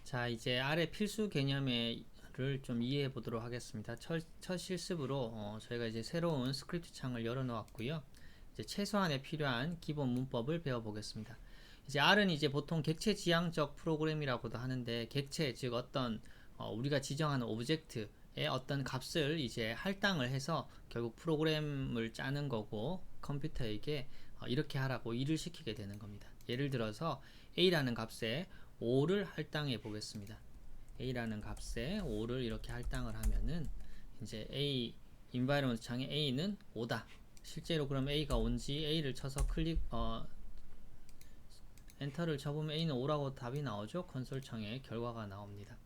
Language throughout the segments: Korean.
자, 이제 아래 필수 개념을 좀 이해해 보도록 하겠습니다. 첫 실습으로 저희가 이제 새로운 스크립트 창을 열어 놓았고요. 이제 최소한의 필요한 기본 문법을 배워 보겠습니다. 이제 R은 이제 보통 객체 지향적 프로그램이라고도 하는데, 객체 즉 어떤 우리가 지정하는 오브젝트의 어떤 값을 이제 할당을 해서 결국 프로그램을 짜는 거고, 컴퓨터에게 이렇게 하라고 일을 시키게 되는 겁니다. 예를 들어서 A라는 값에 5를 할당해 보겠습니다. A라는 값에 5를 이렇게 할당을 하면은 이제 A environment 창에 A는 5다. 실제로 그럼 A가 온지 A를 쳐서 엔터를 쳐보면 A는 5라고 답이 나오죠. 콘솔 창에 결과가 나옵니다.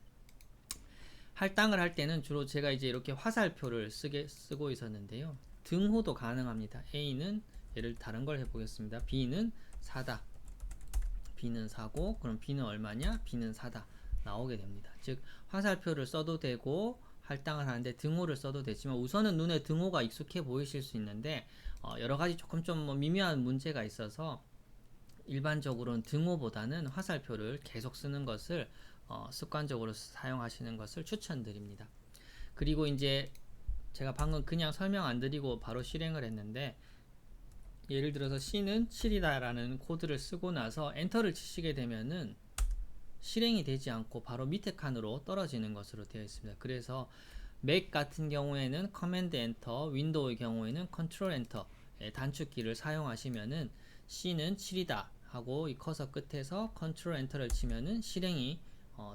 할당을 할 때는 주로 제가 이제 이렇게 화살표를 쓰고 있었는데요. 등호도 가능합니다. A는 예를 다른 걸 해보겠습니다. B는 4다. B는 4고, 그럼 B는 얼마냐? B는 4다. 나오게 됩니다. 즉 화살표를 써도 되고 할당을 하는데 등호를 써도 되지만, 우선은 눈에 등호가 익숙해 보이실 수 있는데 여러가지 조금 좀 미묘한 문제가 있어서 일반적으로는 등호보다는 화살표를 계속 쓰는 것을 습관적으로 사용하시는 것을 추천드립니다. 그리고 이제 제가 방금 그냥 설명 안 드리고 바로 실행을 했는데, 예를 들어서 C는 7이다 라는 코드를 쓰고 나서 엔터를 치시게 되면은 실행이 되지 않고 바로 밑에 칸으로 떨어지는 것으로 되어 있습니다. 그래서 맥 같은 경우에는 커맨드 엔터, 윈도우의 경우에는 컨트롤 엔터 단축키를 사용하시면은 C는 7이다 하고 이 커서 끝에서 컨트롤 엔터를 치면은 실행이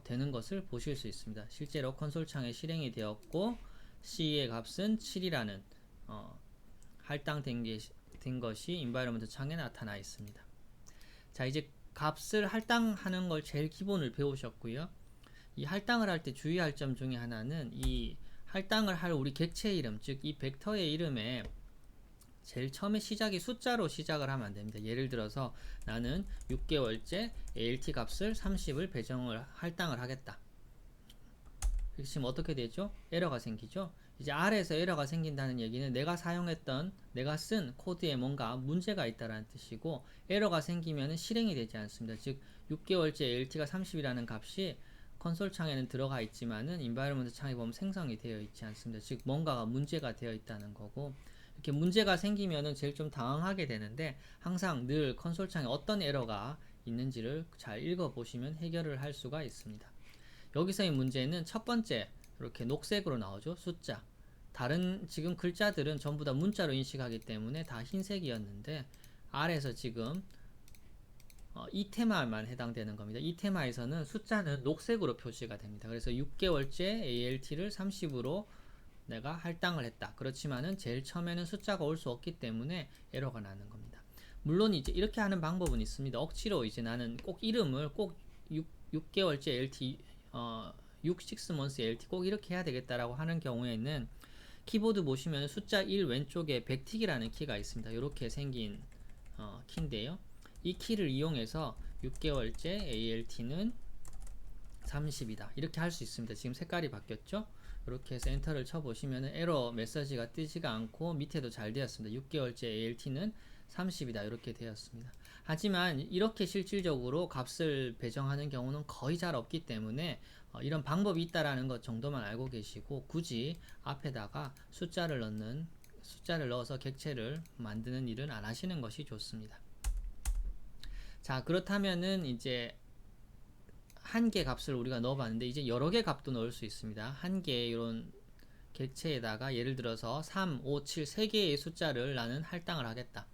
되는 것을 보실 수 있습니다. 실제로 콘솔 창에 실행이 되었고, C의 값은 7이라는 할당된 것이 environment 창에 나타나 있습니다. 자, 이제 값을 할당하는 걸 제일 기본을 배우셨고요. 이 할당을 할 때 주의할 점 중에 하나는 이 할당을 할 우리 객체 이름, 즉 이 벡터의 이름에 제일 처음에 시작이 숫자로 시작을 하면 안 됩니다. 예를 들어서 나는 6개월째 ALT 값을 30을 할당을 하겠다. 지금 어떻게 되죠? 에러가 생기죠? 이제 R에서 에러가 생긴다는 얘기는 내가 쓴 코드에 뭔가 문제가 있다는 뜻이고, 에러가 생기면 실행이 되지 않습니다. 즉 6개월째 ALT가 30이라는 값이 콘솔 창에는 들어가 있지만은 environment 창에 보면 생성이 되어 있지 않습니다. 즉 뭔가가 문제가 되어 있다는 거고, 이렇게 문제가 생기면은 제일 좀 당황하게 되는데, 항상 늘 콘솔 창에 어떤 에러가 있는지를 잘 읽어 보시면 해결을 할 수가 있습니다. 여기서의 문제는 첫 번째, 이렇게 녹색으로 나오죠. 숫자. 다른 지금 글자들은 전부 다 문자로 인식하기 때문에 다 흰색이었는데, R에서 지금 이 테마만 해당되는 겁니다. 이 테마에서는 숫자는 녹색으로 표시가 됩니다. 그래서 6개월째 ALT를 30으로 내가 할당을 했다. 그렇지만은 제일 처음에는 숫자가 올 수 없기 때문에 에러가 나는 겁니다. 물론 이제 이렇게 하는 방법은 있습니다. 억지로 이제 나는 꼭 이름을 꼭 6개월째 LT 6months LT 꼭 이렇게 해야 되겠다라고 하는 경우에는 키보드 보시면 숫자 1 왼쪽에 백틱이라는 키가 있습니다. 이렇게 생긴 키인데요. 이 키를 이용해서 6개월째 ALT는 30이다. 이렇게 할 수 있습니다. 지금 색깔이 바뀌었죠? 이렇게 해서 엔터를 쳐보시면 에러 메시지가 뜨지가 않고 밑에도 잘 되었습니다. 6개월째 ALT는 30이다. 이렇게 되었습니다. 하지만 이렇게 실질적으로 값을 배정하는 경우는 거의 잘 없기 때문에 이런 방법이 있다라는 것 정도만 알고 계시고, 굳이 앞에다가 숫자를 넣어서 객체를 만드는 일은 안 하시는 것이 좋습니다. 자, 그렇다면은 이제 한 개 값을 우리가 넣어봤는데, 이제 여러 개 값도 넣을 수 있습니다. 한 개 이런 객체에다가 예를 들어서 3, 5, 7 세 개의 숫자를 나는 할당을 하겠다.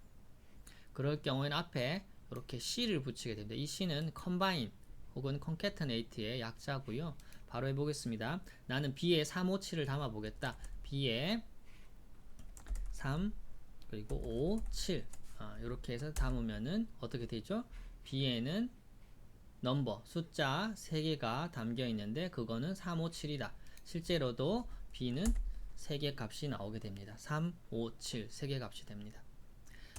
그럴 경우에는 앞에 이렇게 C를 붙이게 됩니다. 이 C는 combine 혹은 concatenate의 약자고요. 바로 해보겠습니다. 나는 B에 3, 5, 7을 담아 보겠다. B에 3 그리고 5, 7 이렇게 해서 담으면은 어떻게 되죠? B에는 숫자 3개가 담겨 있는데 그거는 3, 5, 7이다. 실제로도 B는 3개 값이 나오게 됩니다. 3, 5, 7 3개 값이 됩니다.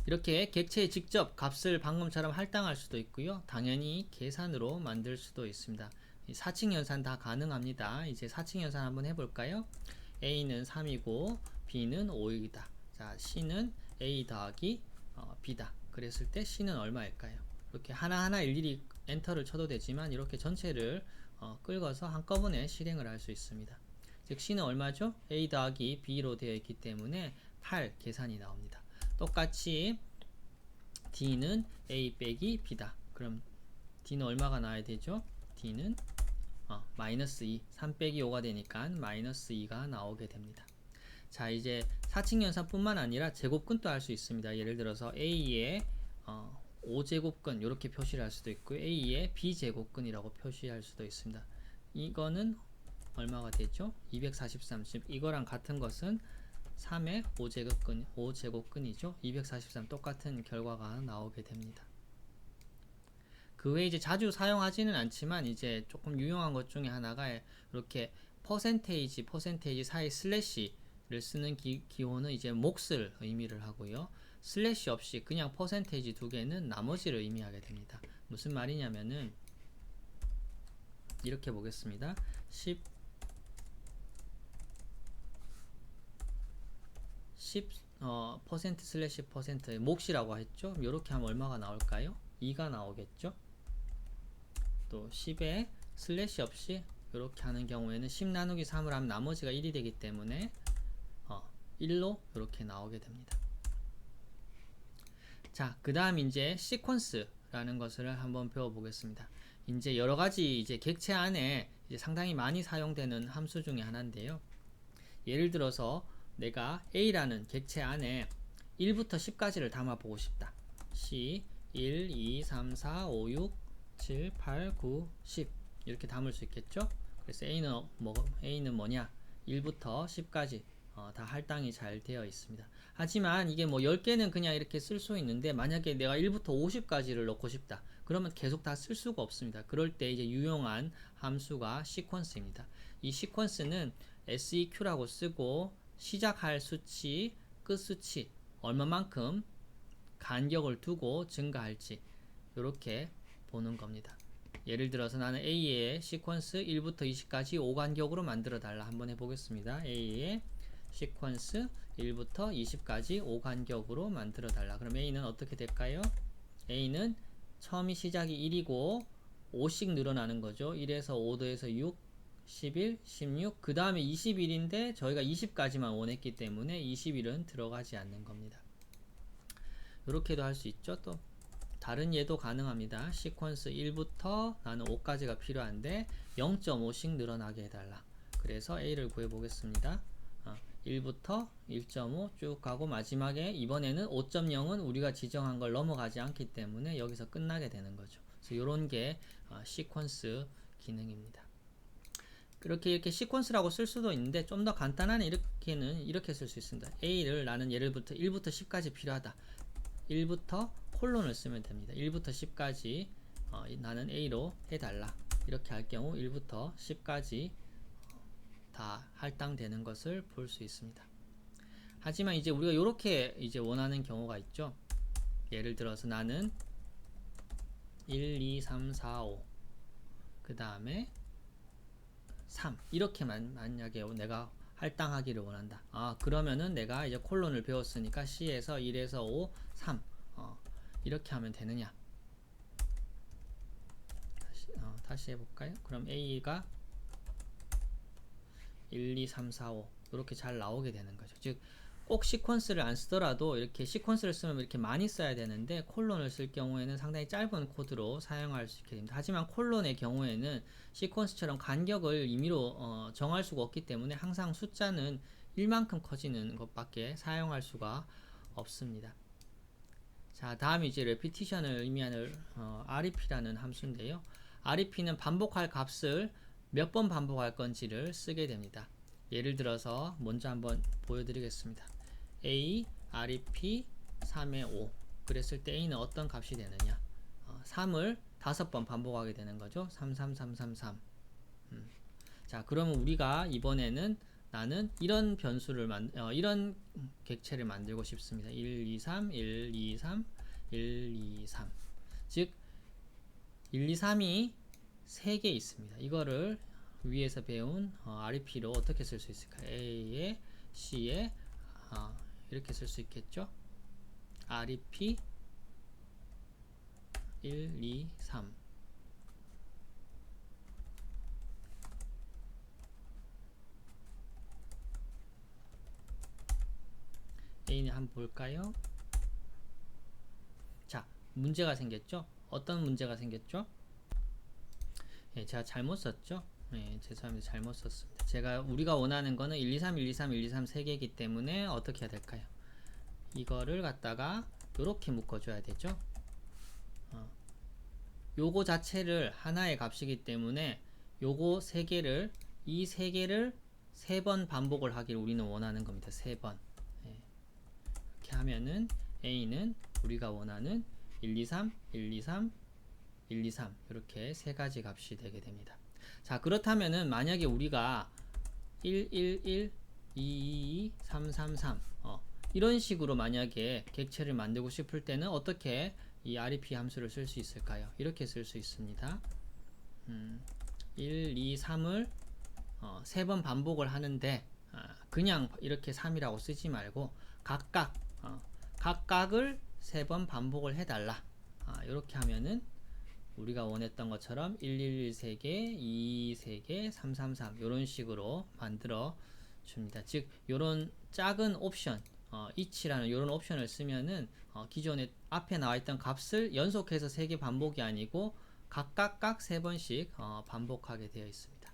이렇게 객체에 직접 값을 방금처럼 할당할 수도 있고요. 당연히 계산으로 만들 수도 있습니다. 4층 연산 다 가능합니다. 이제 4층 연산 한번 해볼까요? A는 3이고 B는 5이다. 자, C는 A 더하기 B다. 그랬을 때 C는 얼마일까요? 이렇게 하나하나 일일이 엔터를 쳐도 되지만 이렇게 전체를 끌어서 한꺼번에 실행을 할 수 있습니다. 즉 C는 얼마죠? A 더하기 B로 되어 있기 때문에 8 계산이 나옵니다. 똑같이 D는 A 빼기 B다. 그럼 D는 얼마가 나와야 되죠? D는 마이너스 2, 3 빼기 5가 되니까 마이너스 2가 나오게 됩니다. 자, 이제 사칙연산뿐만 아니라 제곱근도 할 수 있습니다. 예를 들어서 A의 5제곱근 이렇게 표시를 할 수도 있고 A의 B제곱근이라고 표시할 수도 있습니다. 이거는 얼마가 되죠? 243. 이거랑 같은 것은 3의 5제곱근이죠. 243 똑같은 결과가 나오게 됩니다. 그 외에 이제 자주 사용하지는 않지만 이제 조금 유용한 것 중에 하나가 이렇게 퍼센테이지 사이 슬래시를 쓰는 기호는 이제 몫을 의미를 하고요. 슬래시 없이 그냥 퍼센테이지 두 개는 나머지를 의미하게 됩니다. 무슨 말이냐면은 이렇게 보겠습니다. 10 퍼센트 슬래시 퍼센트 몫이라고 했죠. 이렇게 하면 얼마가 나올까요? 2가 나오겠죠. 또 10에 슬래시 없이 이렇게 하는 경우에는 10 나누기 3을 하면 나머지가 1이 되기 때문에 1로 이렇게 나오게 됩니다. 자, 그 다음 이제 시퀀스라는 것을 한번 배워보겠습니다. 이제 여러가지 이제 객체 안에 이제 상당히 많이 사용되는 함수 중에 하나인데요. 예를 들어서 내가 A라는 객체 안에 1부터 10까지를 담아보고 싶다. C 1, 2, 3, 4, 5, 6, 7, 8, 9, 10 이렇게 담을 수 있겠죠. 그래서 A는 뭐냐? 1부터 10까지 다 할당이 잘 되어 있습니다. 하지만 이게 뭐 10개는 그냥 이렇게 쓸 수 있는데 만약에 내가 1부터 50까지를 넣고 싶다. 그러면 계속 다 쓸 수가 없습니다. 그럴 때 이제 유용한 함수가 시퀀스입니다. 이 시퀀스는 seq라고 쓰고 시작할 수치, 끝 수치 얼마만큼 간격을 두고 증가할지 이렇게 보는 겁니다. 예를 들어서 나는 A의 시퀀스 1부터 20까지 5간격으로 만들어 달라. 한번 해보겠습니다. A의 시퀀스 1부터 20까지 5간격으로 만들어 달라. 그럼 A는 어떻게 될까요? A는 처음이 시작이 1이고 5씩 늘어나는 거죠. 1에서 5 더해서 6, 11, 16, 그 다음에 21인데 저희가 20까지만 원했기 때문에 21은 들어가지 않는 겁니다. 이렇게도 할 수 있죠. 또 다른 예도 가능합니다. 시퀀스 1부터 나는 5까지가 필요한데 0.5씩 늘어나게 해달라. 그래서 A를 구해보겠습니다. 1부터 1.5 쭉 가고 마지막에 이번에는 5.0은 우리가 지정한 걸 넘어가지 않기 때문에 여기서 끝나게 되는 거죠. 그래서 이런 게 시퀀스 기능입니다. 그렇게 이렇게 시퀀스라고 쓸 수도 있는데 좀 더 간단한 이렇게 쓸 수 있습니다. A를 나는 예를부터 1부터 10까지 필요하다. 1부터 콜론을 쓰면 됩니다. 1부터 10까지 나는 A로 해달라. 이렇게 할 경우 1부터 10까지 다 할당되는 것을 볼 수 있습니다. 하지만 이제 우리가 이렇게 이제 원하는 경우가 있죠. 예를 들어서 나는 1, 2, 3, 4, 5 그 다음에 3 이렇게만 만약에 내가 할당하기를 원한다. 그러면은 내가 이제 콜론을 배웠으니까 C에서 1에서 5, 3 이렇게 하면 되느냐? 다시 해볼까요? 그럼 A가 1, 2, 3, 4, 5 이렇게 잘 나오게 되는 거죠. 즉 꼭 시퀀스를 안 쓰더라도 이렇게 시퀀스를 쓰면 이렇게 많이 써야 되는데 콜론을 쓸 경우에는 상당히 짧은 코드로 사용할 수 있게 됩니다. 하지만 콜론의 경우에는 시퀀스처럼 간격을 임의로 정할 수가 없기 때문에 항상 숫자는 1만큼 커지는 것밖에 사용할 수가 없습니다. 자, 다음 이제 repetition을 의미하는 rep라는 함수인데요. rep는 반복할 값을 몇 번 반복할 건지를 쓰게 됩니다. 예를 들어서 먼저 한번 보여드리겠습니다. A, rep 3의 5 그랬을 때 A는 어떤 값이 되느냐? 3을 5번 반복하게 되는 거죠. 3, 3, 3, 3, 3 자, 그러면 우리가 이번에는 나는 이런 변수를 이런 객체를 만들고 싶습니다. 1, 2, 3, 1, 2, 3, 1, 2, 3 즉 1, 2, 3이 3개 있습니다. 이거를 위에서 배운 REP로 어떻게 쓸 수 있을까요? A에 C에 이렇게 쓸 수 있겠죠? REP 1, 2, 3 A는 한번 볼까요? 자, 문제가 생겼죠? 어떤 문제가 생겼죠? 예, 제가 잘못 썼죠? 예, 죄송합니다. 잘못 썼습니다. 우리가 원하는 거는 1, 2, 3, 1, 2, 3, 1, 2, 3 3개이기 때문에 어떻게 해야 될까요? 이거를 갖다가 요렇게 묶어줘야 되죠? 요거 자체를 하나의 값이기 때문에 요거 이 세 개를 3번 반복을 하기를 우리는 원하는 겁니다. 3번. 예. 이렇게 하면은 A는 우리가 원하는 1, 2, 3, 1, 2, 3, 1, 2, 3 이렇게 세 가지 값이 되게 됩니다. 자, 그렇다면은 만약에 우리가 1, 1, 1, 2, 2, 3, 3, 3 이런 식으로 만약에 객체를 만들고 싶을 때는 어떻게 이 REP 함수를 쓸 수 있을까요? 이렇게 쓸 수 있습니다. 1, 2, 3을 3번 반복을 하는데 그냥 이렇게 3이라고 쓰지 말고 각각을 3번 반복을 해달라. 이렇게 하면은 우리가 원했던 것처럼 111 3개, 2 3개, 333 이런 식으로 만들어 줍니다. 즉 이런 작은 옵션 each라는 이런 옵션을 쓰면은 기존에 앞에 나와 있던 값을 연속해서 3개 반복이 아니고 각각 3번씩 반복하게 되어 있습니다.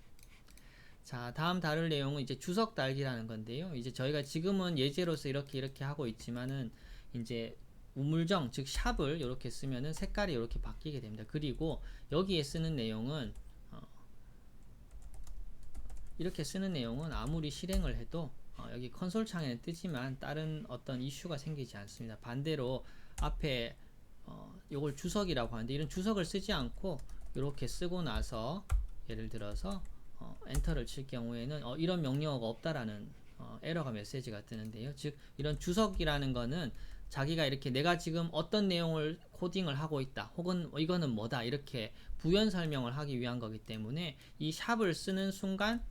자, 다음 다룰 내용은 이제 주석 달기라는 건데요. 이제 저희가 지금은 예제로서 이렇게 하고 있지만은 이제 우물정 즉 샵을 이렇게 쓰면은 색깔이 이렇게 바뀌게 됩니다. 그리고 여기에 쓰는 내용은 이렇게 쓰는 내용은 아무리 실행을 해도 여기 컨솔 창에는 뜨지만 다른 어떤 이슈가 생기지 않습니다. 반대로 앞에 요걸 주석이라고 하는데 이런 주석을 쓰지 않고 이렇게 쓰고 나서 예를 들어서 엔터를 칠 경우에는 이런 명령어가 없다라는 에러가 메시지가 뜨는데요. 즉 이런 주석이라는 거는 자기가 이렇게 내가 지금 어떤 내용을 코딩을 하고 있다 혹은 이거는 뭐다 이렇게 부연 설명을 하기 위한 거기 때문에 이 샵을 쓰는 순간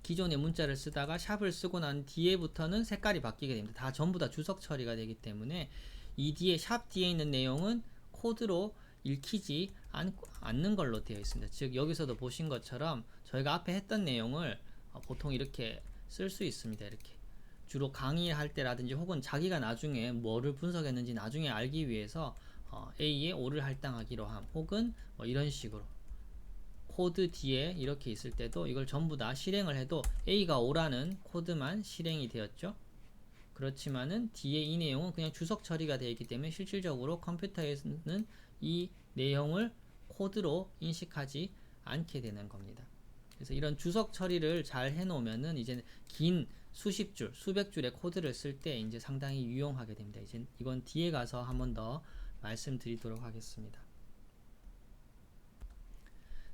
기존의 문자를 쓰다가 샵을 쓰고 난 뒤에부터는 색깔이 바뀌게 됩니다. 다 전부 다 주석 처리가 되기 때문에 이 뒤에 샵 뒤에 있는 내용은 코드로 읽히지 않는 걸로 되어 있습니다. 즉 여기서도 보신 것처럼 저희가 앞에 했던 내용을 보통 이렇게 쓸 수 있습니다. 이렇게 주로 강의할 때라든지 혹은 자기가 나중에 뭐를 분석했는지 나중에 알기 위해서 A에 O를 할당하기로 함 혹은 뭐 이런 식으로 코드 뒤에 이렇게 있을 때도 이걸 전부 다 실행을 해도 A가 O라는 코드만 실행이 되었죠. 그렇지만은 뒤에 이 내용은 그냥 주석 처리가 되어 있기 때문에 실질적으로 컴퓨터에서는 이 내용을 코드로 인식하지 않게 되는 겁니다. 그래서 이런 주석 처리를 잘 해놓으면은 이제 긴 수십 줄, 수백 줄의 코드를 쓸 때 이제 상당히 유용하게 됩니다. 이제 이건 뒤에 가서 한 번 더 말씀드리도록 하겠습니다.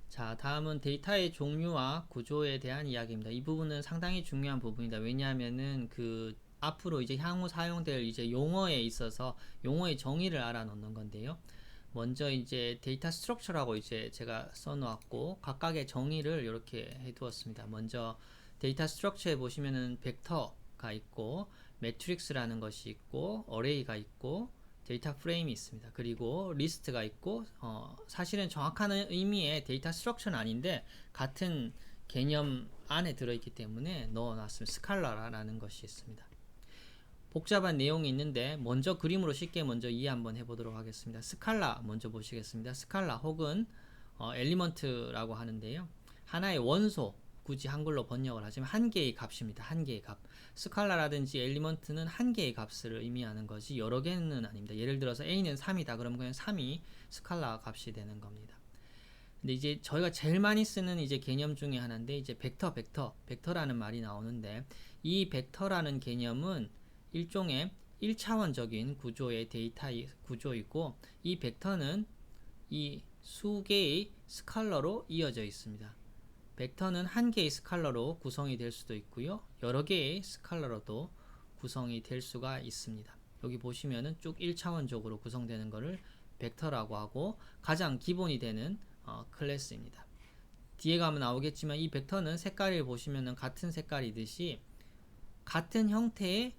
자, 다음은 데이터의 종류와 구조에 대한 이야기입니다. 이 부분은 상당히 중요한 부분이다. 왜냐하면은 앞으로 이제 향후 사용될 이제 용어에 있어서 용어의 정의를 알아놓는 건데요. 먼저 이제 데이터 스트럭처라고 이제 제가 써놓았고 각각의 정의를 이렇게 해두었습니다. 먼저 데이터 스트럭처에 보시면은 벡터가 있고 매트릭스라는 것이 있고 어레이가 있고 데이터 프레임이 있습니다. 그리고 리스트가 있고 사실은 정확한 의미의 데이터 스트럭처는 아닌데 같은 개념 안에 들어있기 때문에 넣어놨습니다. 스칼라라는 것이 있습니다. 복잡한 내용이 있는데 먼저 그림으로 쉽게 먼저 이해 한번 해보도록 하겠습니다. 스칼라 먼저 보시겠습니다. 스칼라 혹은 엘리먼트라고 하는데요. 하나의 원소, 굳이 한글로 번역을 하지만 한 개의 값입니다. 한 개의 값. 스칼라라든지 엘리먼트는 한 개의 값을 의미하는 것이 여러 개는 아닙니다. 예를 들어서 A는 3이다. 그러면 그냥 3이 스칼라 값이 되는 겁니다. 근데 이제 저희가 제일 많이 쓰는 이제 개념 중에 하나인데 이제 벡터라는 말이 나오는데 이 벡터라는 개념은 일종의 1차원적인 구조의 데이터 구조이고 이 벡터는 이 수개의 스칼러로 이어져 있습니다. 벡터는 한 개의 스칼러로 구성이 될 수도 있고요. 여러 개의 스칼러로도 구성이 될 수가 있습니다. 여기 보시면은 쭉 1차원적으로 구성되는 것을 벡터라고 하고 가장 기본이 되는 클래스입니다. 뒤에 가면 나오겠지만 이 벡터는 색깔을 보시면은 같은 색깔이듯이 같은 형태의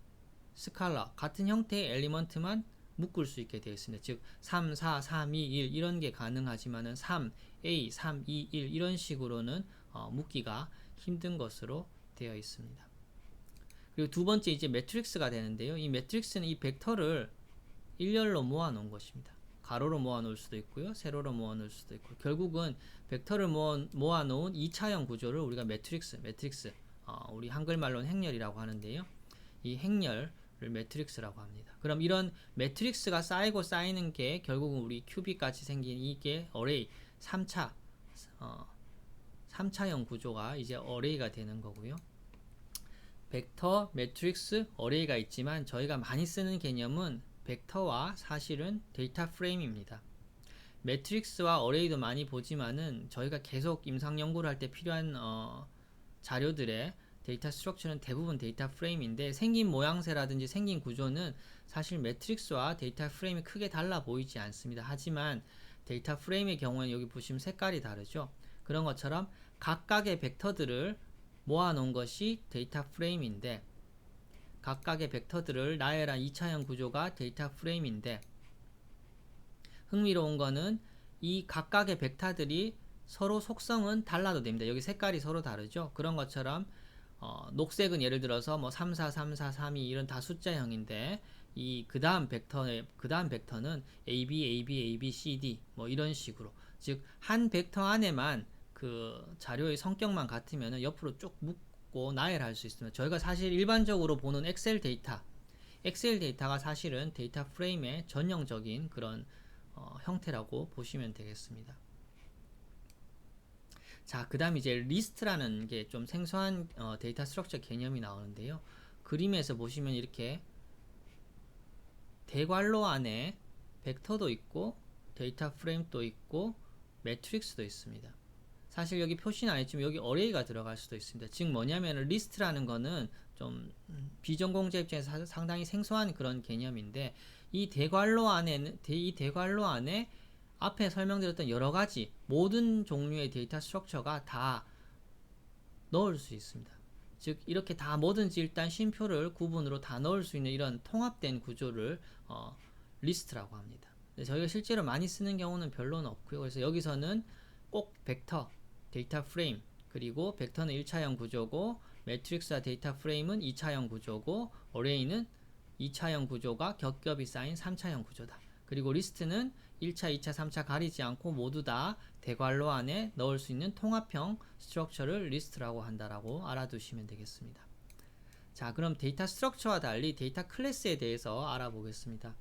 스칼라, 같은 형태의 엘리먼트만 묶을 수 있게 되어 있습니다. 즉 3, 4, 3, 2, 1 이런 게 가능하지만은 3, A, 3, 2, 1 이런 식으로는 묶기가 힘든 것으로 되어 있습니다. 그리고 두 번째 이제 매트릭스가 되는데요. 이 매트릭스는 이 벡터를 일렬로 모아 놓은 것입니다. 가로로 모아 놓을 수도 있고요. 세로로 모아 놓을 수도 있고, 결국은 벡터를 모아 놓은 2차형 구조를 우리가 매트릭스, 우리 한글말로는 행렬이라고 하는데요. 이 행렬을 매트릭스라고 합니다. 그럼 이런 매트릭스가 쌓이고 쌓이는 게 결국은 우리 큐빅 같이 생긴 이게 어레이 3차형 구조가 이제 어레이가 되는 거고요. 벡터, 매트릭스, 어레이가 있지만 저희가 많이 쓰는 개념은 벡터와 사실은 데이터 프레임입니다. 매트릭스와 어레이도 많이 보지만은 저희가 계속 임상 연구를 할 때 필요한 자료들의 데이터 스트럭처는 대부분 데이터 프레임인데, 생긴 모양새라든지 생긴 구조는 사실 매트릭스와 데이터 프레임이 크게 달라 보이지 않습니다. 하지만 데이터 프레임의 경우에는 여기 보시면 색깔이 다르죠. 그런 것처럼 각각의 벡터들을 모아 놓은 것이 데이터 프레임인데, 각각의 벡터들을 나열한 2차형 구조가 데이터 프레임인데, 흥미로운 거는 이 각각의 벡터들이 서로 속성은 달라도 됩니다. 여기 색깔이 서로 다르죠. 그런 것처럼 녹색은 예를 들어서 뭐 3, 4, 3, 4, 3, 2 이런 다 숫자형인데, 이 그 다음 벡터는 AB, AB, AB, CD 뭐 이런 식으로, 즉 한 벡터 안에만 그 자료의 성격만 같으면은 옆으로 쭉 묶고 나열할 수 있습니다. 저희가 사실 일반적으로 보는 엑셀 데이터가 사실은 데이터 프레임의 전형적인 그런 형태라고 보시면 되겠습니다. 자, 그 다음 이제 리스트라는 게 좀 생소한 데이터 스트럭처 개념이 나오는데요. 그림에서 보시면 이렇게 대괄호 안에 벡터도 있고 데이터 프레임도 있고 매트릭스도 있습니다. 사실 여기 표시는 안 했지만 여기 어레이가 들어갈 수도 있습니다. 즉 뭐냐면 리스트라는 거는 좀 비전공자 입장에서 상당히 생소한 그런 개념인데, 이 대괄호 안에 앞에 설명드렸던 여러 가지 모든 종류의 데이터 스트럭처가 다 넣을 수 있습니다. 즉 이렇게 다 뭐든지 일단 쉼표를 구분으로 다 넣을 수 있는 이런 통합된 구조를 리스트라고 합니다. 저희가 실제로 많이 쓰는 경우는 별로는 없고요. 그래서 여기서는 꼭 벡터, 데이터 프레임, 그리고 벡터는 1차형 구조고 매트릭스와 데이터 프레임은 2차형 구조고 어레이는 2차형 구조가 겹겹이 쌓인 3차형 구조다. 그리고 리스트는 1차, 2차, 3차 가리지 않고 모두 다 대괄호 안에 넣을 수 있는 통합형 스트럭처를 리스트라고 한다라고 알아두시면 되겠습니다. 자, 그럼 데이터 스트럭처와 달리 데이터 클래스에 대해서 알아보겠습니다.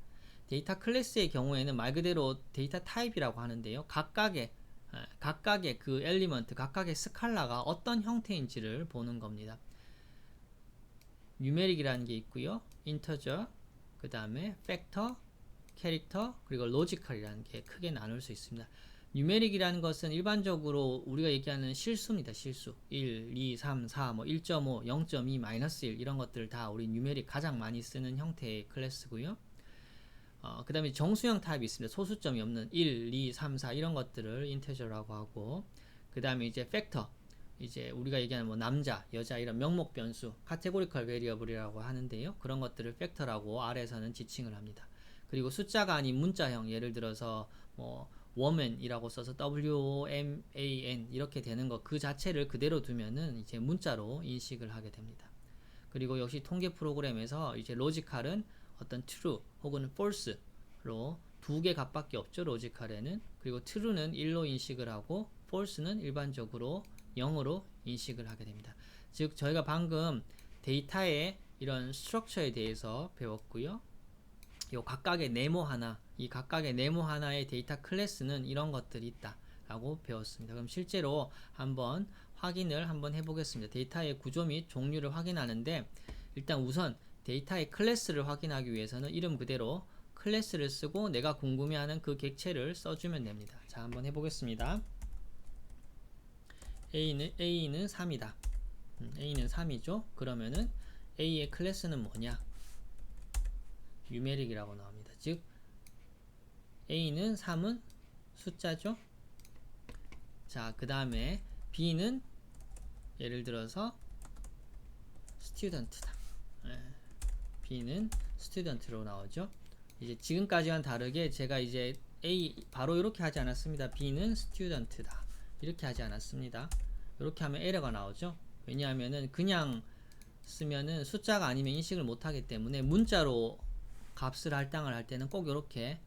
데이터 클래스의 경우에는 말 그대로 데이터 타입이라고 하는데요. 각각의 그 엘리먼트, 각각의 스칼라가 어떤 형태인지를 보는 겁니다. 뉴메릭이라는 게 있고요. 인터저, 그 다음에 팩터, 캐릭터, 그리고 로지컬이라는 게 크게 나눌 수 있습니다. 뉴메릭이라는 것은 일반적으로 우리가 얘기하는 실수입니다. 실수. 1, 2, 3, 4, 뭐 1.5, 0.2, 마이너스 1 이런 것들 다 우리 뉴메릭 가장 많이 쓰는 형태의 클래스고요. 그 다음에 정수형 타입이 있습니다. 소수점이 없는 1, 2, 3, 4 이런 것들을 인테저라고 하고, 그 다음에 이제 팩터, 이제 우리가 얘기하는 뭐 남자, 여자 이런 명목 변수, 카테고리컬 베리어블이라고 하는데요. 그런 것들을 팩터라고 아래에서는 지칭을 합니다. 그리고 숫자가 아닌 문자형, 예를 들어서 뭐 woman이라고 써서 WOMAN 이렇게 되는 거 그 자체를 그대로 두면은 이제 문자로 인식을 하게 됩니다. 그리고 역시 통계 프로그램에서 이제 로지컬은 어떤 true 혹은 false로 두 개 값밖에 없죠. 로지컬에는. 그리고 true는 1로 인식을 하고 false는 일반적으로 0으로 인식을 하게 됩니다. 즉 저희가 방금 데이터의 이런 스트럭처에 대해서 배웠고요. 이 각각의 네모 하나의 데이터 클래스는 이런 것들이 있다 라고 배웠습니다. 그럼 실제로 한번 확인을 해보겠습니다. 데이터의 구조 및 종류를 확인하는데, 일단 우선 데이터의 클래스를 확인하기 위해서는 이름 그대로 클래스를 쓰고 내가 궁금해하는 그 객체를 써주면 됩니다. 자, 한번 해보겠습니다. A는 3이다. A는 3이죠. 그러면은 A의 클래스는 뭐냐? 뉴메릭이라고 나옵니다. 즉 A는 3은 숫자죠. 자, 그 다음에 B는 예를 들어서 스튜던트다. B는 스튜던트로 나오죠. 이제 지금까지와는 다르게 제가 이제 A 바로 이렇게 하지 않았습니다. B는 스튜던트다. 이렇게 하지 않았습니다. 이렇게 하면 에러가 나오죠. 왜냐하면은 그냥 쓰면은 숫자가 아니면 인식을 못하기 때문에 문자로 값을 할당을 할 때는 꼭 이렇게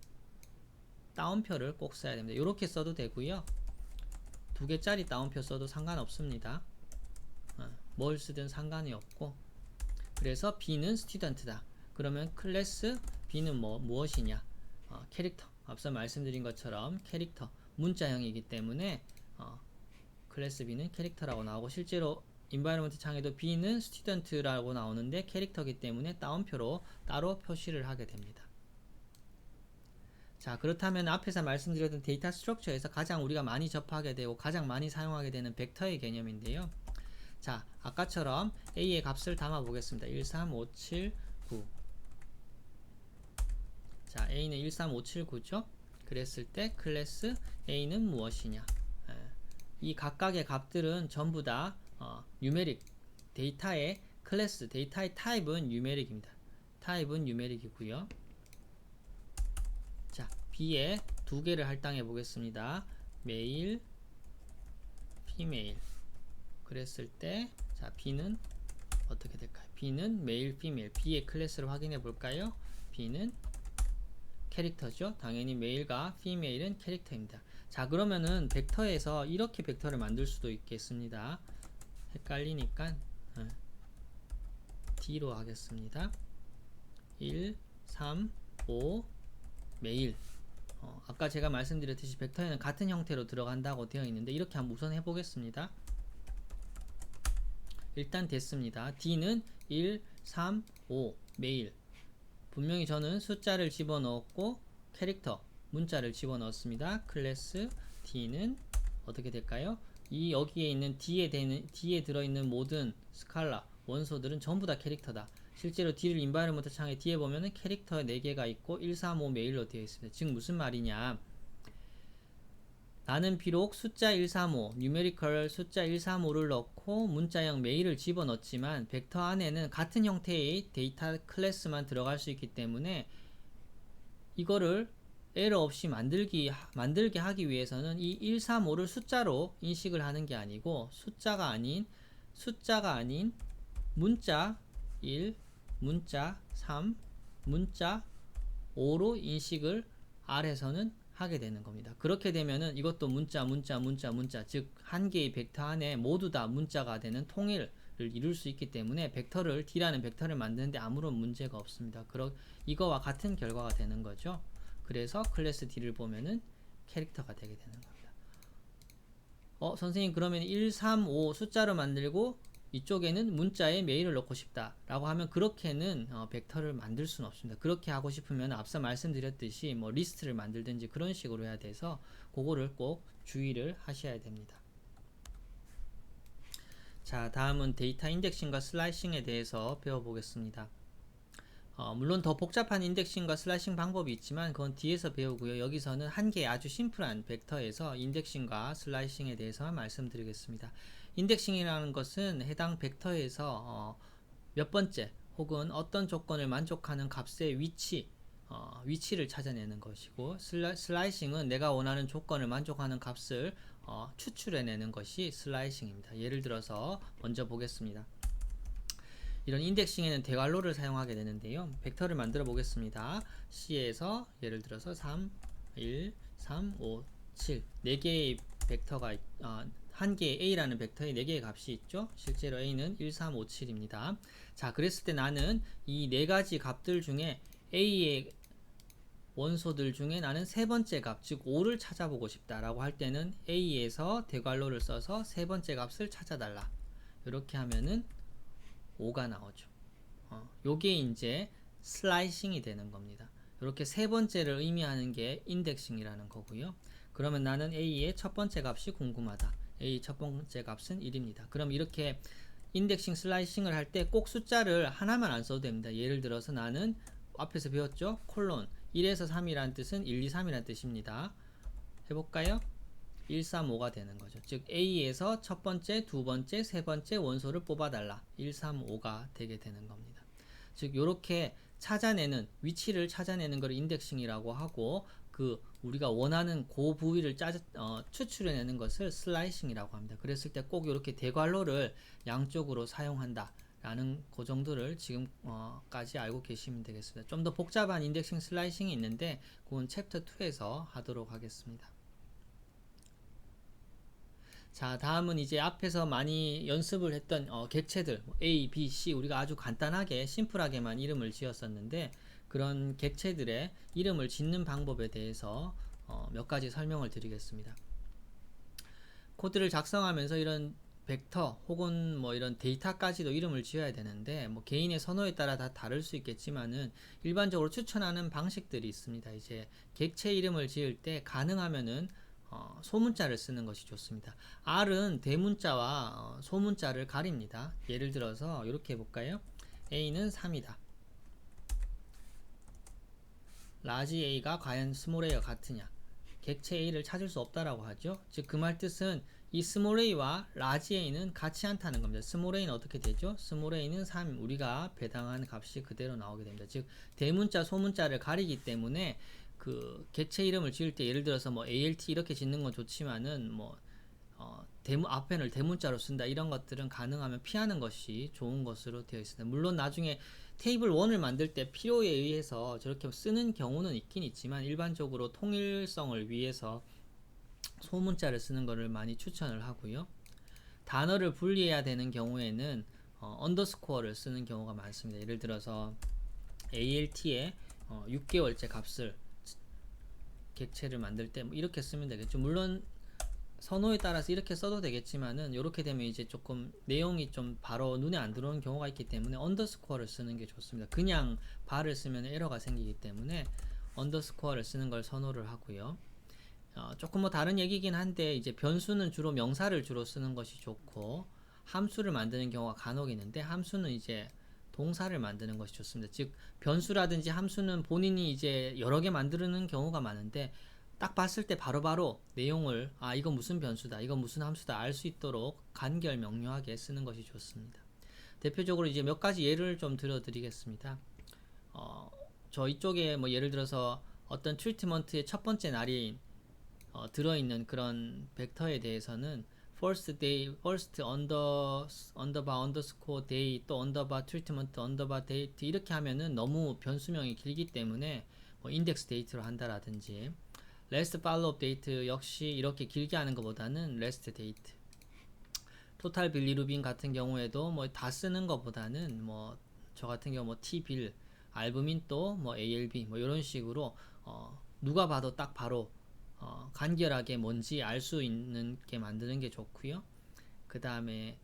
따옴표를 꼭 써야 됩니다. 이렇게 써도 되고요. 2개짜리 따옴표 써도 상관없습니다. 뭘 쓰든 상관이 없고, 그래서 B는 스튜던트다. 그러면 클래스 B는 무엇이냐? 캐릭터. 앞서 말씀드린 것처럼 캐릭터, 문자형이기 때문에 클래스 B는 캐릭터라고 나오고, 실제로 인바이러먼트 창에도 B는 스튜던트라고 나오는데 캐릭터이기 때문에 따옴표로 따로 표시를 하게 됩니다. 자, 그렇다면 앞에서 말씀드렸던 데이터 스트럭처에서 가장 우리가 많이 접하게 되고 가장 많이 사용하게 되는 벡터의 개념인데요. 자, 아까처럼 A의 값을 담아 보겠습니다. 13579. 자, A는 13579죠. 그랬을 때 클래스 A는 무엇이냐? 이 각각의 값들은 전부 다 뉴메릭, 데이터의 클래스, 데이터의 타입은 뉴메릭입니다. 타입은 뉴메릭이고요. 자, B에 2개를 할당해 보겠습니다. 메일, 피메일. 그랬을 때, 자, B는 어떻게 될까요? B는 메일, 피메일. B의 클래스를 확인해 볼까요? B는 캐릭터죠. 당연히 메일과 피메일은 캐릭터입니다. 자, 그러면은 벡터에서 이렇게 벡터를 만들 수도 있겠습니다. 헷갈리니까 D로 하겠습니다. 1, 3, 5, 메일. 아까 제가 말씀드렸듯이 벡터에는 같은 형태로 들어간다고 되어 있는데 이렇게 한번 우선 해보겠습니다. 일단 됐습니다. D는 1, 3, 5 메일. 분명히 저는 숫자를 집어넣었고 캐릭터, 문자를 집어넣었습니다. 클래스 D는 어떻게 될까요? 이 여기에 있는 D에 들어있는 모든 스칼라, 원소들은 전부 다 캐릭터다. 실제로 D를 인바이러먼트 창에 D에 보면은 캐릭터 4개가 있고 135 메일로 되어 있습니다. 즉 무슨 말이냐? 나는 비록 숫자 135, 뉴메리컬 숫자 135를 넣고 문자형 메일을 집어넣었지만 벡터 안에는 같은 형태의 데이터 클래스만 들어갈 수 있기 때문에 이거를 에러 없이 만들게 하기 위해서는 이 135를 숫자로 인식을 하는 게 아니고 숫자가 아닌 문자 1, 문자 3, 문자 5로 인식을 R에서는 하게 되는 겁니다. 그렇게 되면은 이것도 문자, 즉 한 개의 벡터 안에 모두 다 문자가 되는 통일을 이룰 수 있기 때문에 D라는 벡터를 만드는데 아무런 문제가 없습니다. 이거와 같은 결과가 되는 거죠. 그래서 클래스 D를 보면은 캐릭터가 되게 되는 겁니다. 선생님 그러면 1, 3, 5 숫자로 만들고 이쪽에는 문자에 메일을 넣고 싶다 라고 하면 그렇게는 벡터를 만들 수는 없습니다. 그렇게 하고 싶으면 앞서 말씀드렸듯이 리스트를 만들든지 그런 식으로 해야 돼서 그거를 꼭 주의를 하셔야 됩니다. 자, 다음은 데이터 인덱싱과 슬라이싱에 대해서 배워보겠습니다. 물론 더 복잡한 인덱싱과 슬라이싱 방법이 있지만 그건 뒤에서 배우고요. 여기서는 한 개의 아주 심플한 벡터에서 인덱싱과 슬라이싱에 대해서 말씀드리겠습니다. 인덱싱이라는 것은 해당 벡터에서 몇 번째 혹은 어떤 조건을 만족하는 값의 위치를 찾아내는 것이고, 슬라이싱은 내가 원하는 조건을 만족하는 값을 추출해내는 것이 슬라이싱입니다. 예를 들어서 먼저 보겠습니다. 이런 인덱싱에는 대괄호를 사용하게 되는데요. 벡터를 만들어 보겠습니다. C에서 예를 들어서 3, 1, 3, 5, 7 4개의 벡터가 한 개의 A라는 벡터에 4개의 값이 있죠. 실제로 A는 1, 3, 5, 7입니다. 자, 그랬을 때 나는 이 4가지 값들 중에 A의 원소들 중에 나는 세 번째 값, 즉 5를 찾아보고 싶다라고 할 때는 A에서 대괄호를 써서 세 번째 값을 찾아달라. 이렇게 하면은 5가 나오죠. 요게 이제 슬라이싱이 되는 겁니다. 이렇게 세 번째를 의미하는 게 인덱싱이라는 거고요. 그러면 나는 A의 첫 번째 값이 궁금하다. A 첫 번째 값은 1입니다. 그럼 이렇게 인덱싱 슬라이싱을 할 때 꼭 숫자를 하나만 안 써도 됩니다. 예를 들어서 나는 앞에서 배웠죠? 콜론 1에서 3이라는 뜻은 1, 2, 3이라는 뜻입니다. 해볼까요? 1, 3, 5가 되는 거죠. 즉 A에서 첫 번째, 두 번째, 세 번째 원소를 뽑아달라. 1, 3, 5가 되게 되는 겁니다. 즉 이렇게 위치를 찾아내는 걸 인덱싱이라고 하고, 우리가 원하는 그 부위를 추출해내는 것을 슬라이싱이라고 합니다. 그랬을 때 꼭 이렇게 대괄호를 양쪽으로 사용한다 라는 그 정도를 지금까지 알고 계시면 되겠습니다. 좀 더 복잡한 인덱싱 슬라이싱이 있는데 그건 챕터 2에서 하도록 하겠습니다. 자, 다음은 이제 앞에서 많이 연습을 했던 객체들 A, B, C 우리가 아주 간단하게 심플하게만 이름을 지었었는데 그런 객체들의 이름을 짓는 방법에 대해서 몇 가지 설명을 드리겠습니다. 코드를 작성하면서 이런 벡터 혹은 뭐 이런 데이터까지도 이름을 지어야 되는데 뭐 개인의 선호에 따라 다 다를 수 있겠지만은 일반적으로 추천하는 방식들이 있습니다. 이제 객체 이름을 지을 때 가능하면은 소문자를 쓰는 것이 좋습니다. R은 대문자와 소문자를 가립니다. 예를 들어서 이렇게 해볼까요? A는 3이다. 라지 A가 과연 스몰 A와 같으냐? 객체 A를 찾을 수 없다라고 하죠. 즉 그 말 뜻은 이 스몰 A와 라지 A는 같이 않다는 겁니다. 스몰 A는 어떻게 되죠? 스몰 A는 3, 우리가 배당한 값이 그대로 나오게 됩니다. 즉 대문자 소문자를 가리기 때문에 그 객체 이름을 지을 때 예를 들어서 뭐 ALT 이렇게 짓는 건 좋지만은 뭐 앞에는 대문자로 쓴다 이런 것들은 가능하면 피하는 것이 좋은 것으로 되어 있습니다. 물론 나중에 테이블 1을 만들 때 필요에 의해서 저렇게 쓰는 경우는 있긴 있지만 일반적으로 통일성을 위해서 소문자를 쓰는 것을 많이 추천을 하고요. 단어를 분리해야 되는 경우에는 언더스코어를 쓰는 경우가 많습니다. 예를 들어서 ALT에 6개월째 값을 객체를 만들 때 뭐 이렇게 쓰면 되겠죠. 물론 선호에 따라서 이렇게 써도 되겠지만은 이렇게 되면 이제 조금 내용이 좀 바로 눈에 안 들어오는 경우가 있기 때문에 언더스코어를 쓰는 게 좋습니다. 그냥 발을 쓰면 에러가 생기기 때문에 언더스코어를 쓰는 걸 선호를 하고요. 조금 뭐 다른 얘기긴 한데 이제 변수는 주로 명사를 주로 쓰는 것이 좋고 함수를 만드는 경우가 간혹 있는데 함수는 이제 동사를 만드는 것이 좋습니다. 즉 변수라든지 함수는 본인이 이제 여러 개 만드는 경우가 많은데 딱 봤을 때 바로바로 내용을 이건 무슨 변수다 이건 무슨 함수다 알 수 있도록 간결 명료하게 쓰는 것이 좋습니다. 대표적으로 이제 몇 가지 예를 좀 들어드리겠습니다. 저 이쪽에 뭐 예를 들어서 어떤 트리트먼트의 첫 번째 날이 들어있는 그런 벡터에 대해서는 first day, first underbar underscore day 또 underbar treatment underbar date 이렇게 하면은 너무 변수명이 길기 때문에 뭐 index date로 한다라든지 last follow-up date 역시 이렇게 길게 하는 것보다는 last date total bilirubin 같은 경우에도 뭐 다 쓰는 것보다는 뭐 저 같은 경우 뭐 tbil 알부민 또 뭐 ALB 뭐 이런 식으로 누가 봐도 딱 바로 간결하게 뭔지 알 수 있는 게 만드는 게 좋고요. 그 다음에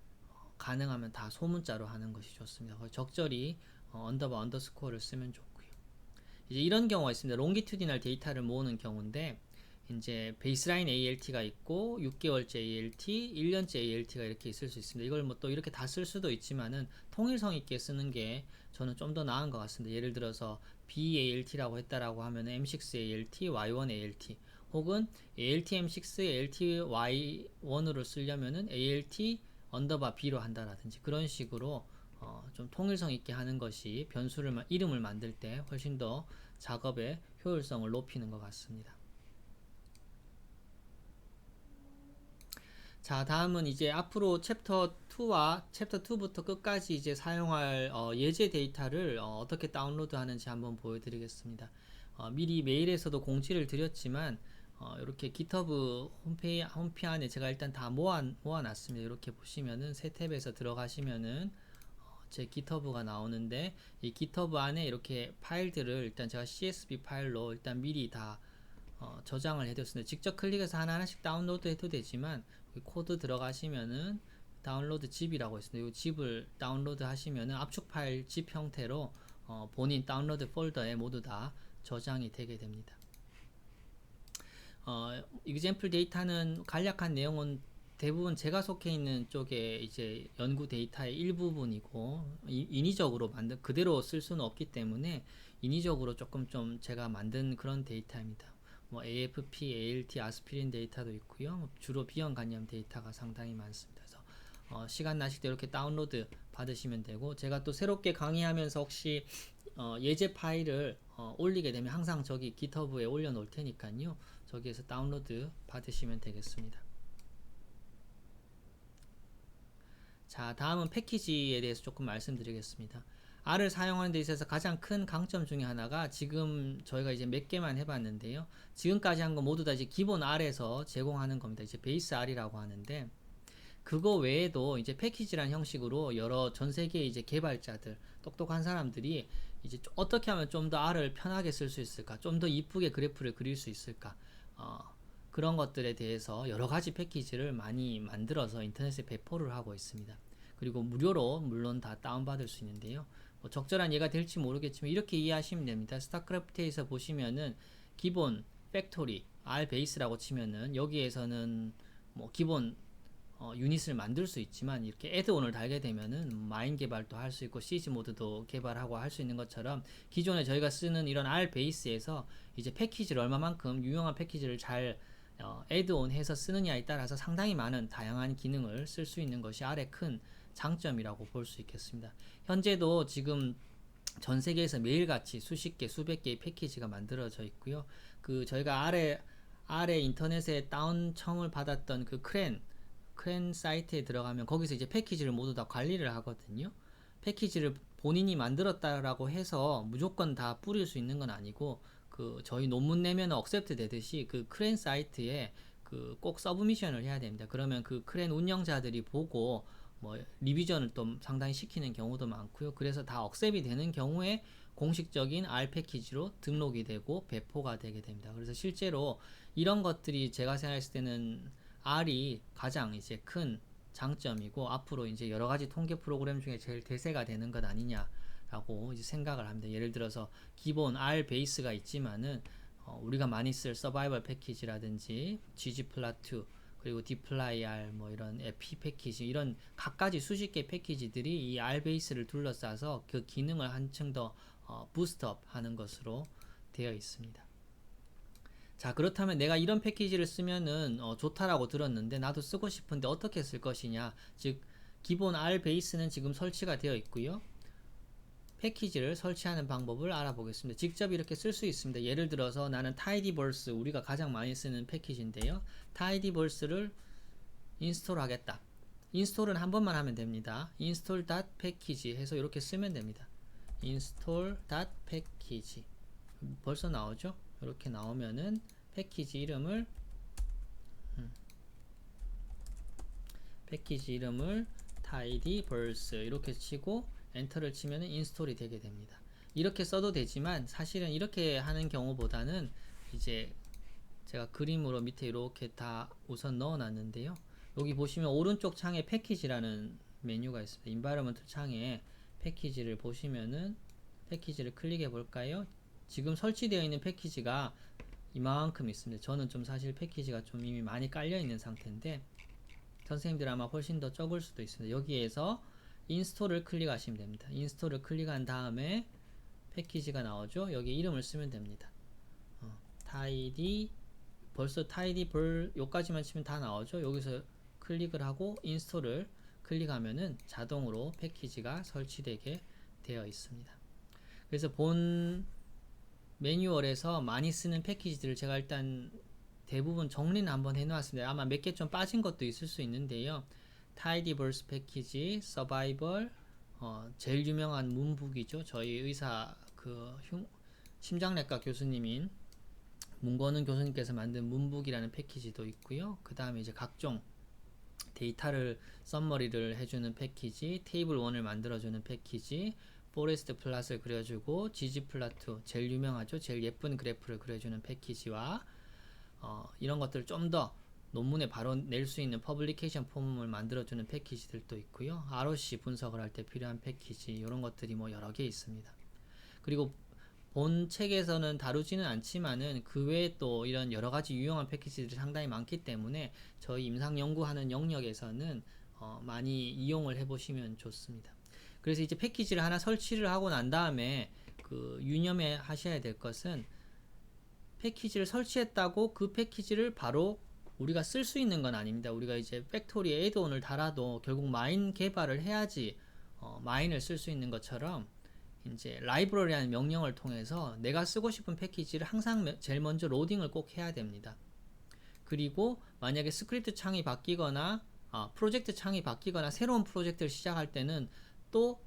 가능하면 다 소문자로 하는 것이 좋습니다. 적절히 언더바 언더스코어를 쓰면 좋고요. 이제 이런 경우가 있습니다. 롱기튜디널 데이터를 모으는 경우인데 이제 베이스라인 ALT가 있고 6개월째 ALT, 1년째 ALT가 이렇게 있을 수 있습니다. 이걸 뭐 또 이렇게 다 쓸 수도 있지만은 통일성 있게 쓰는 게 저는 좀 더 나은 것 같습니다. 예를 들어서 BALT라고 했다라고 하면 M6 ALT, Y1 ALT 혹은 ALT-M6, ALT-Y1으로 쓰려면은 ALT 언더바 B로 한다라든지 그런 식으로 좀 통일성 있게 하는 것이 변수를 이름을 만들 때 훨씬 더 작업의 효율성을 높이는 것 같습니다. 자, 다음은 이제 앞으로 챕터 2와 챕터 2부터 끝까지 이제 사용할 예제 데이터를 어떻게 다운로드 하는지 한번 보여드리겠습니다. 미리 메일에서도 공지를 드렸지만 이렇게 GitHub 홈페이지 안에 제가 일단 다 모아놨습니다. 이렇게 보시면은 새 탭에서 들어가시면은 제 GitHub가 나오는데 이 GitHub 안에 이렇게 파일들을 일단 제가 CSV 파일로 일단 미리 다 저장을 해뒀습니다. 직접 클릭해서 하나하나씩 다운로드 해도 되지만 코드 들어가시면은 다운로드 zip이라고 있습니다. 이 zip을 다운로드 하시면은 압축 파일 zip 형태로 본인 다운로드 폴더에 모두 다 저장이 되게 됩니다. example 데이터는 간략한 내용은 대부분 제가 속해 있는 쪽에 이제 연구 데이터의 일부분이고 인위적으로 만든 그대로 쓸 수는 없기 때문에 인위적으로 조금 좀 제가 만든 그런 데이터입니다. 뭐 AFP, ALT, 아스피린 데이터도 있고요. 주로 비형 간염 데이터가 상당히 많습니다. 그래서 시간 나실 때 이렇게 다운로드 받으시면 되고 제가 또 새롭게 강의하면서 혹시 예제 파일을 올리게 되면 항상 저기 GitHub에 올려 놓을 테니까요. 저기에서 다운로드 받으시면 되겠습니다. 자, 다음은 패키지에 대해서 조금 말씀드리겠습니다. R을 사용하는 데 있어서 가장 큰 강점 중에 하나가 지금 저희가 이제 몇 개만 해봤는데요. 지금까지 한 거 모두 다 이제 기본 R에서 제공하는 겁니다. 이제 베이스 R이라고 하는데 그거 외에도 이제 패키지란 형식으로 여러 전 세계 이제 개발자들, 똑똑한 사람들이 이제 어떻게 하면 좀 더 R을 편하게 쓸 수 있을까, 좀 더 이쁘게 그래프를 그릴 수 있을까, 그런 것들에 대해서 여러 가지 패키지를 많이 만들어서 인터넷에 배포를 하고 있습니다. 그리고 무료로 물론 다 다운받을 수 있는데요. 뭐 적절한 예가 될지 모르겠지만 이렇게 이해하시면 됩니다. 스타크래프트에서 보시면은 기본 팩토리 R 베이스라고 치면은 여기에서는 뭐 기본 유닛을 만들 수 있지만 이렇게 애드온을 달게 되면은 마인 개발도 할 수 있고 시즈 모드도 개발하고 할 수 있는 것처럼 기존에 저희가 쓰는 이런 R 베이스에서 이제 패키지를 얼마만큼 유용한 패키지를 잘 애드온 해서 쓰느냐에 따라서 상당히 많은 다양한 기능을 쓸 수 있는 것이 R의 큰 장점이라고 볼 수 있겠습니다. 현재도 지금 전 세계에서 매일같이 수십 개, 수백 개의 패키지가 만들어져 있고요. 그 저희가 아래 인터넷에 다운청을 받았던 그 크랜 사이트에 들어가면 거기서 이제 패키지를 모두 다 관리를 하거든요. 패키지를 본인이 만들었다라고 해서 무조건 다 뿌릴 수 있는 건 아니고 그 저희 논문 내면 억셉트 되듯이 그 크랜 사이트에 그 꼭 서브미션을 해야 됩니다. 그러면 그 크랜 운영자들이 보고 뭐 리비전을 또 상당히 시키는 경우도 많고요. 그래서 다 억셉이 되는 경우에 공식적인 R 패키지로 등록이 되고 배포가 되게 됩니다. 그래서 실제로 이런 것들이 제가 생각했을 때는 R이 가장 이제 큰 장점이고 앞으로 이제 여러 가지 통계 프로그램 중에 제일 대세가 되는 것 아니냐라고 이제 생각을 합니다. 예를 들어서 기본 R 베이스가 있지만은 우리가 많이 쓸 서바이벌 패키지라든지 ggplot 그리고 dplyr 뭐 이런 epi 패키지 이런 각가지 수십 개 패키지들이 이 R 베이스를 둘러싸서 그 기능을 한층 더 부스트업 하는 것으로 되어 있습니다. 자, 그렇다면 내가 이런 패키지를 쓰면은 좋다라고 들었는데 나도 쓰고 싶은데 어떻게 쓸 것이냐, 즉 기본 R 베이스는 지금 설치가 되어 있고요. 패키지를 설치하는 방법을 알아보겠습니다. 직접 이렇게 쓸 수 있습니다. 예를 들어서 나는 tidyverse, 우리가 가장 많이 쓰는 패키지인데요. tidyverse를 인스톨 하겠다. 인스톨은 한 번만 하면 됩니다. install.package 해서 이렇게 쓰면 됩니다. install.package 벌써 나오죠? 이렇게 나오면은 패키지 이름을 tidyverse 이렇게 치고 엔터를 치면은 인스톨이 되게 됩니다. 이렇게 써도 되지만 사실은 이렇게 하는 경우보다는 이제 제가 그림으로 밑에 이렇게 다 우선 넣어 놨는데요. 여기 보시면 오른쪽 창에 패키지라는 메뉴가 있습니다. 인바이러먼트 창에 패키지를 보시면은 패키지를 클릭해 볼까요? 지금 설치되어 있는 패키지가 이만큼 있습니다. 저는 좀 사실 패키지가 좀 이미 많이 깔려 있는 상태인데 선생님들 아마 훨씬 더 적을 수도 있습니다. 여기에서 인스톨을 클릭하시면 됩니다. 인스톨을 클릭한 다음에 패키지가 나오죠. 여기 이름을 쓰면 됩니다. 벌써 tidyver 요까지만 치면 다 나오죠. 여기서 클릭을 하고 인스톨을 클릭하면은 자동으로 패키지가 설치되게 되어 있습니다. 그래서 본 매뉴얼에서 많이 쓰는 패키지들을 제가 일단 대부분 정리는 한번 해놓았습니다. 아마 몇 개 좀 빠진 것도 있을 수 있는데요. tidyverse 패키지, survival, 제일 유명한 문북이죠. 저희 의사 심장내과 교수님인 문건은 교수님께서 만든 문북이라는 패키지도 있고요. 그 다음에 이제 각종 데이터를 썸머리를 해주는 패키지, 테이블 1을 만들어주는 패키지, 포레스트 플랫을 그려주고 ggplot 제일 유명하죠. 제일 예쁜 그래프를 그려주는 패키지와 이런 것들을 좀 더 논문에 바로 낼 수 있는 퍼블리케이션 폼을 만들어주는 패키지들도 있고요. ROC 분석을 할 때 필요한 패키지 이런 것들이 뭐 여러 개 있습니다. 그리고 본 책에서는 다루지는 않지만은 그 외에 또 이런 여러 가지 유용한 패키지들이 상당히 많기 때문에 저희 임상 연구하는 영역에서는 많이 이용을 해보시면 좋습니다. 그래서 이제 패키지를 하나 설치를 하고 난 다음에 그 유념해 하셔야 될 것은 패키지를 설치했다고 그 패키지를 바로 우리가 쓸 수 있는 건 아닙니다. 우리가 이제 팩토리에 애드온을 달아도 결국 마인 개발을 해야지 마인을 쓸 수 있는 것처럼 이제 라이브러리라는 명령을 통해서 내가 쓰고 싶은 패키지를 항상 제일 먼저 로딩을 꼭 해야 됩니다. 그리고 만약에 스크립트 창이 바뀌거나 프로젝트 창이 바뀌거나 새로운 프로젝트를 시작할 때는 또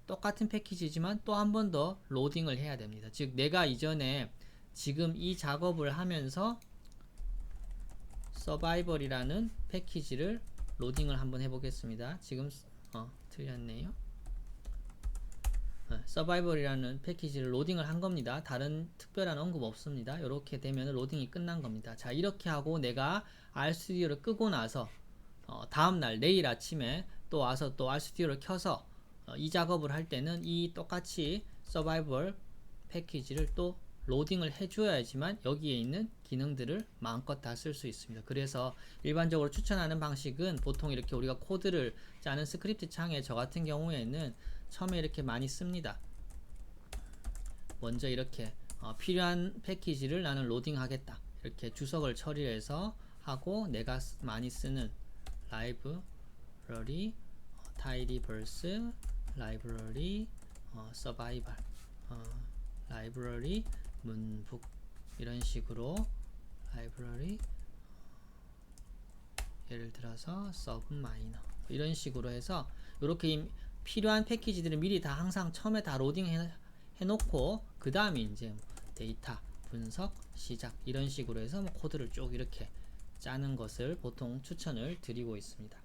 똑같은 패키지지만 또 한 번 더 로딩을 해야 됩니다. 즉 내가 이전에 지금 이 작업을 하면서 서바이벌이라는 패키지를 로딩을 한번 해보겠습니다. 지금 틀렸네요. 서바이벌이라는 패키지를 로딩을 한 겁니다. 다른 특별한 언급 없습니다. 이렇게 되면 로딩이 끝난 겁니다. 자, 이렇게 하고 내가 RStu디오를 끄고 나서 다음날 내일 아침에 또 와서 또 RStu디오를 켜서 이 작업을 할 때는 이 똑같이 서바이벌 패키지를 또 로딩을 해줘야지만 여기에 있는 기능들을 마음껏 다 쓸 수 있습니다. 그래서 일반적으로 추천하는 방식은 보통 이렇게 우리가 코드를 짜는 스크립트 창에 저 같은 경우에는 처음에 이렇게 많이 씁니다. 먼저 이렇게 필요한 패키지를 나는 로딩하겠다. 이렇게 주석을 처리해서 하고 내가 많이 쓰는 라이브러리, 타이디버스, 라이브러리, 서바이벌, 라이브러리, 문북 이런 식으로 라이브러리 예를 들어서 서브 마이너 이런 식으로 해서 이렇게 필요한 패키지들을 미리 다 항상 처음에 다 로딩 해놓고 그 다음에 이제 데이터 분석 시작 이런 식으로 해서 코드를 쭉 이렇게 짜는 것을 보통 추천을 드리고 있습니다.